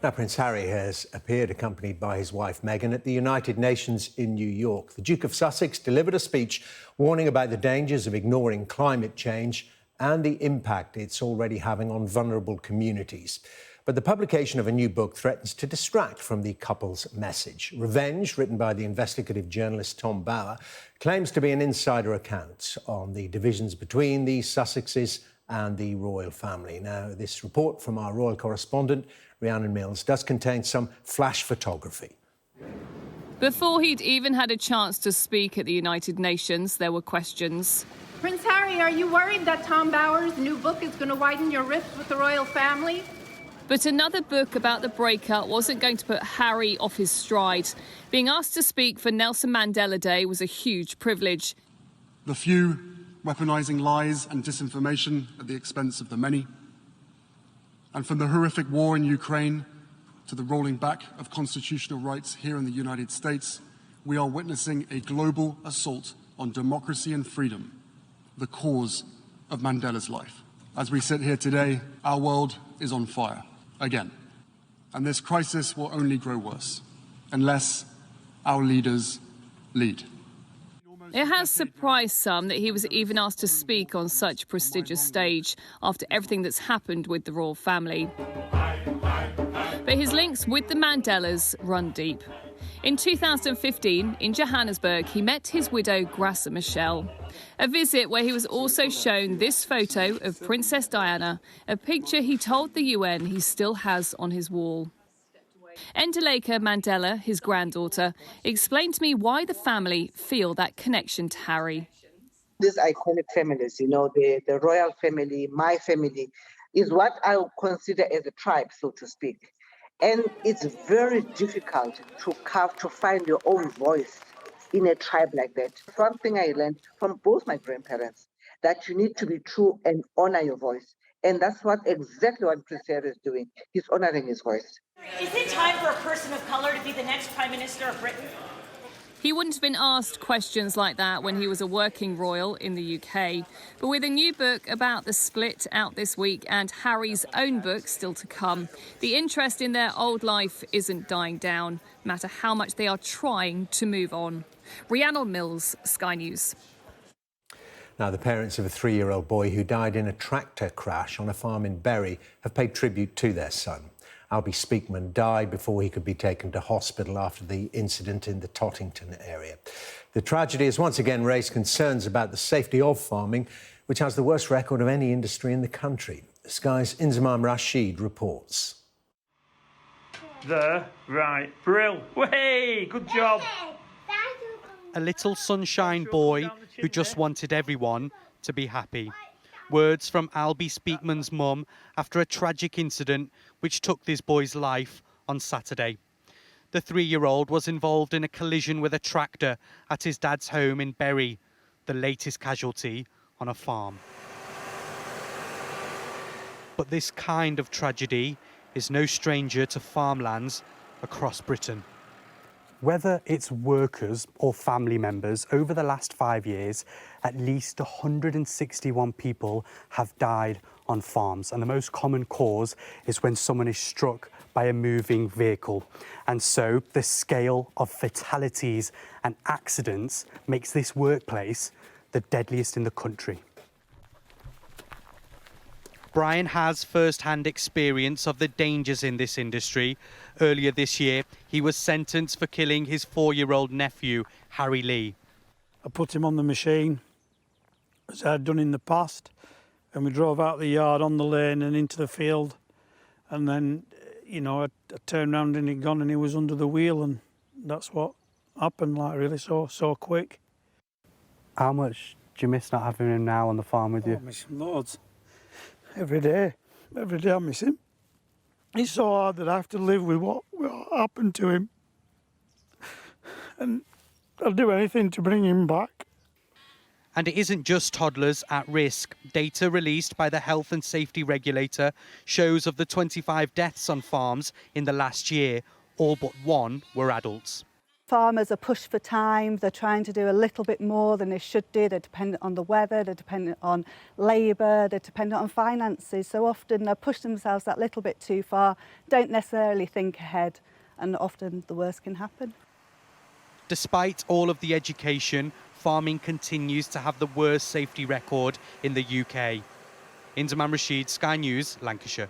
Now, Prince Harry has appeared accompanied by his wife Meghan at the United Nations in New York. The Duke of Sussex delivered a speech warning about the dangers of ignoring climate change and the impact it's already having on vulnerable communities. But the publication of a new book threatens to distract from the couple's message. Revenge, written by the investigative journalist Tom Bower, claims to be an insider account on the divisions between the Sussexes and the royal family. Now, this report from our royal correspondent, Rhiannon Mills, does contain some flash photography. Before he'd even had a chance to speak at the United Nations, there were questions. Prince Harry, are you worried that Tom Bower's new book is going to widen your rift with the royal family? But another book about the breakup wasn't going to put Harry off his stride. Being asked to speak for Nelson Mandela Day was a huge privilege. The few weaponising lies and disinformation at the expense of the many. And from the horrific war in Ukraine to the rolling back of constitutional rights here in the United States, we are witnessing a global assault on democracy and freedom, the cause of Mandela's life. As we sit here today, our world is on fire again. And this crisis will only grow worse unless our leaders lead. It has surprised some that he was even asked to speak on such a prestigious stage after everything that's happened with the royal family. But his links with the Mandelas run deep. In 2015, in Johannesburg, he met his widow, Graça Machel. A visit where he was also shown this photo of Princess Diana, a picture he told the UN he still has on his wall. Nduleka Mandela, his granddaughter, explained to me why the family feel that connection to Harry. These iconic families, the royal family, my family, is what I would consider as a tribe, so to speak. And it's very difficult to find your own voice in a tribe like that. One thing I learned from both my grandparents, that you need to be true and honor your voice. And that's exactly what Prince Harry is doing. He's honoring his voice. Is it time for a person of colour to be the next Prime Minister of Britain? He wouldn't have been asked questions like that when he was a working royal in the UK. But with a new book about the split out this week and Harry's own book still to come, the interest in their old life isn't dying down, no matter how much they are trying to move on. Rhiannon Mills, Sky News. Now, the parents of a 3-year-old boy who died in a tractor crash on a farm in Bury have paid tribute to their son. Albie Speakman died before he could be taken to hospital after the incident in the Tottington area. The tragedy has once again raised concerns about the safety of farming, which has the worst record of any industry in the country. Sky's Inzamam Rashid reports. Right, Brill. Way, good job. A little sunshine boy who just wanted everyone to be happy. Words from Albie Speakman's mum after a tragic incident which took this boy's life on Saturday. The 3-year-old was involved in a collision with a tractor at his dad's home in Bury, the latest casualty on a farm. But this kind of tragedy is no stranger to farmlands across Britain. Whether it's workers or family members, over the last 5 years, at least 161 people have died on farms. And the most common cause is when someone is struck by a moving vehicle. And so the scale of fatalities and accidents makes this workplace the deadliest in the country. Brian has first-hand experience of the dangers in this industry. Earlier this year, he was sentenced for killing his 4-year-old nephew, Harry Lee. I put him on the machine, as I had done in the past, and we drove out the yard on the lane and into the field. And then, I turned round and he'd gone and he was under the wheel, and that's what happened, really, so quick. How much do you miss not having him now on the farm with you? I miss him loads. Every day I miss him. It's so hard that I have to live with what happened to him. And I'll do anything to bring him back. And it isn't just toddlers at risk. Data released by the Health and Safety Regulator shows of the 25 deaths on farms in the last year, all but one were adults. Farmers are pushed for time, they're trying to do a little bit more than they should do, they're dependent on the weather, they're dependent on labour, they're dependent on finances, so often they push themselves that little bit too far, don't necessarily think ahead, and often the worst can happen. Despite all of the education, farming continues to have the worst safety record in the UK. Inzaman Rashid, Sky News, Lancashire.